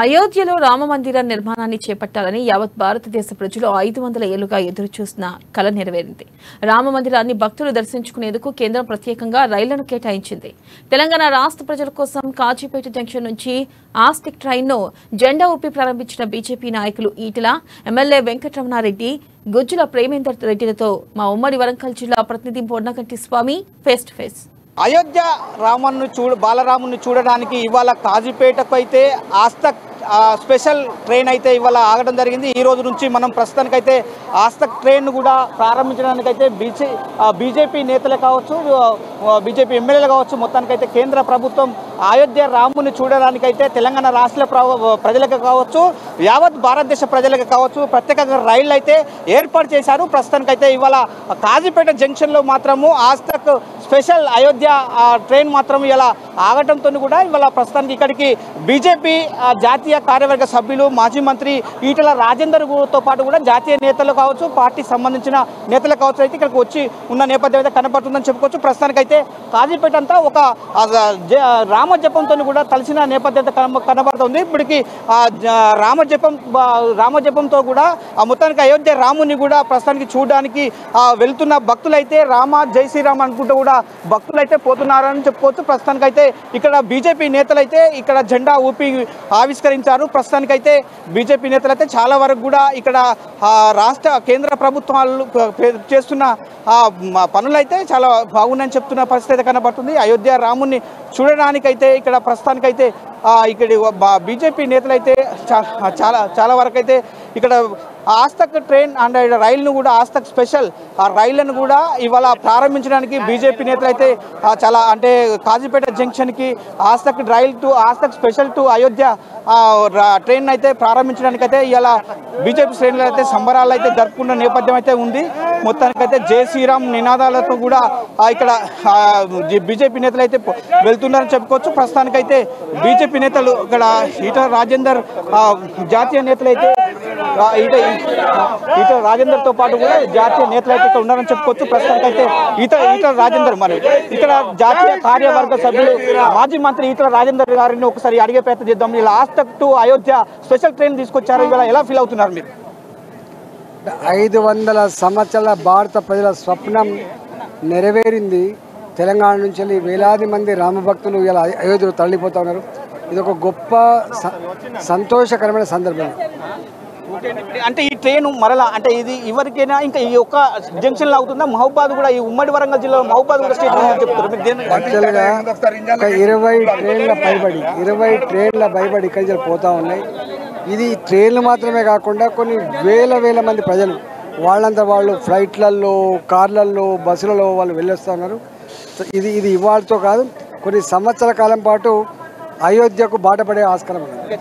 అయోధ్యలో రామమందిర నిర్మాణాన్ని చేపట్టాలని యావత్ భారతదేశ ప్రజలు 500 ఏళ్లుగా ఎదురుచూసిన కల నెరవేరింది. రామమందిరాన్ని భక్తులు దర్శించుకునేందుకు కేంద్రం ప్రత్యేకంగా రైళ్లను కేటాయించింది. తెలంగాణ రాష్ట్ర ప్రజల కోసం కాజీపేట జంక్షన్ నుంచి ఆస్టిక్ ట్రైన్ను జెండా ఊపి ప్రారంభించిన బీజేపీ నాయకులు ఈటెల, ఎమ్మెల్యే వెంకటరమణారెడ్డి, గుజ్జుల ప్రేమేందర్ రెడ్డిలతో మా ఉమ్మడి వరంగల్ జిల్లా ప్రతినిధి పొన్నగంటి స్వామి ఫేస్ టు ఫేస్. అయోధ్య బాలరాముని చూడడానికి ఇవాళ కాజీపేటకు అయితే ఆస్తక్ స్పెషల్ ట్రైన్ అయితే ఇవాళ ఆగడం జరిగింది. ఈ రోజు నుంచి మనం ప్రస్తుతానికైతే ఆస్తక్ ట్రైన్ కూడా ప్రారంభించడానికైతే బీజేపీ నేతలు కావచ్చు, బీజేపీ ఎమ్మెల్యేలు కావచ్చు, మొత్తానికైతే కేంద్ర ప్రభుత్వం అయోధ్య రాముని చూడడానికైతే తెలంగాణ రాష్ట్ర ప్రజలకు కావచ్చు, యావత్ భారతదేశ ప్రజలకు కావచ్చు ప్రత్యేకంగా రైళ్లు అయితే ఏర్పాటు చేశారు. ప్రస్తుతానికైతే ఇవాళ కాజీపేట జంక్షన్లో మాత్రము ఆస్తక్ స్పెషల్ అయోధ్య ట్రైన్ మాత్రం ఇలా ఆగటంతో కూడా ఇవాళ ప్రస్తుతానికి ఇక్కడికి బీజేపీ జాతీయ కార్యవర్గ సభ్యులు, మాజీ మంత్రి ఈటెల రాజేందర్తో పాటు కూడా జాతీయ నేతలు కావచ్చు, పార్టీకి సంబంధించిన నేతలు కావచ్చు అయితే ఇక్కడికి వచ్చి ఉన్న నేపథ్యం అయితే కనపడుతుందని చెప్పుకోవచ్చు. ప్రస్తుతానికైతే కాజీపేట అంతా ఒక రామజపంతో కూడా కలిసిన నేపథ్యం కనబడుతుంది. ఇప్పటికి రామజపంతో కూడా మొత్తానికి అయోధ్య రాముని కూడా ప్రస్తుతానికి చూడడానికి వెళ్తున్న భక్తులైతే జై శ్రీరామ్ అనుకుంటూ కూడా భక్తులు అయితే పోతున్నారని చెప్పుకోవచ్చు. ప్రస్తుతానికైతే ఇక్కడ బీజేపీ నేతలు అయితే ఇక్కడ జెండా ఊపి ఆవిష్కరించారు. ప్రస్తుతానికైతే బీజేపీ నేతలు అయితే చాలా వరకు కూడా ఇక్కడ కేంద్ర ప్రభుత్వాలు చేస్తున్న పనులైతే చాలా బాగున్నాయని చెప్తున్న పరిస్థితి అయితే కనబడుతుంది. అయోధ్య రాముని చూడడానికైతే ఇక్కడ ప్రస్తుతానికైతే ఇక్కడ బీజేపీ నేతలు అయితే చాలా వరకు అయితే ఇక్కడ ఆస్తక్ ట్రైన్ అండ్ రైలును కూడా ఆస్తక్ స్పెషల్ రైళ్లను కూడా ఇవాళ ప్రారంభించడానికి బీజేపీ నేతలు అయితే చాలా అంటే కాజీపేట జంక్షన్కి Aastha rail to Aastha special to Ayodhya train అయితే ప్రారంభించడానికి అయితే ఇవాళ బీజేపీ శ్రేణులు అయితే సంబరాలు అయితే జరుపుకున్న నేపథ్యం అయితే ఉంది. మొత్తానికైతే జై శ్రీరామ్ నినాదాలతో కూడా ఇక్కడ బీజేపీ నేతలు అయితే వెళ్తున్నారని చెప్పుకోవచ్చు. ప్రస్తుతానికైతే బీజేపీ నేతలు ఇక్కడ ఈటెల రాజేందర్ జాతీయ నేతలు అయితే ఈటెల రాజేందర్తో పాటు కూడా జాతీయ నేతలు అయితే ఇక్కడ ఉన్నారని చెప్పుకోవచ్చు. ప్రస్తుతానికైతే ఈటెల రాజేందర్ మరి ఇక్కడ జాతీయ కార్యవర్గ సభ్యులు మాజీ మంత్రి ఈటెల రాజేందర్ గారిని ఒకసారి అడిగే ప్రయత్నం చేద్దాం. ఇలా ఆస్తక్ టు అయోధ్య స్పెషల్ ట్రైన్ తీసుకొచ్చారు, ఇవాళ ఎలా ఫీల్ అవుతున్నారు మీరు? 500 సంవత్సరాల భారత ప్రజల స్వప్నం నెరవేరింది. తెలంగాణ నుంచి వేలాది మంది రామభక్తులు ఇలా అయోధ్యలో తరలిపోతూ ఉన్నారు. ఇది ఒక గొప్ప సంతోషకరమైన సందర్భం. అంటే ఈ ట్రైన్ మరలా అంటే ఇది ఎవరికైనా ఇంకా ఈ ఒక్క జంక్షన్ లో అవుతుందా? మహబూబాద్ కూడా ఈ ఉమ్మడి వరంగల్ జిల్లాలో మహబూబాద్ కూడా స్టేషన్ చెప్తారు. యాక్చువల్గా ఒక 20 ట్రైన్ల భయపడి ఇక్కడి పోతూ ఉన్నాయి. ఇది ట్రైన్లు మాత్రమే కాకుండా కొన్ని వేల మంది ప్రజలు వాళ్ళంతా వాళ్ళు ఫ్లైట్లలో, కార్లలో, బస్సులలో వాళ్ళు వెళ్ళొస్తున్నారు. ఇది ఇవాళతో కాదు, కొన్ని సంవత్సరాల కాలం పాటు అయోధ్యకు బాటపడే ఆస్కారం ఉంది.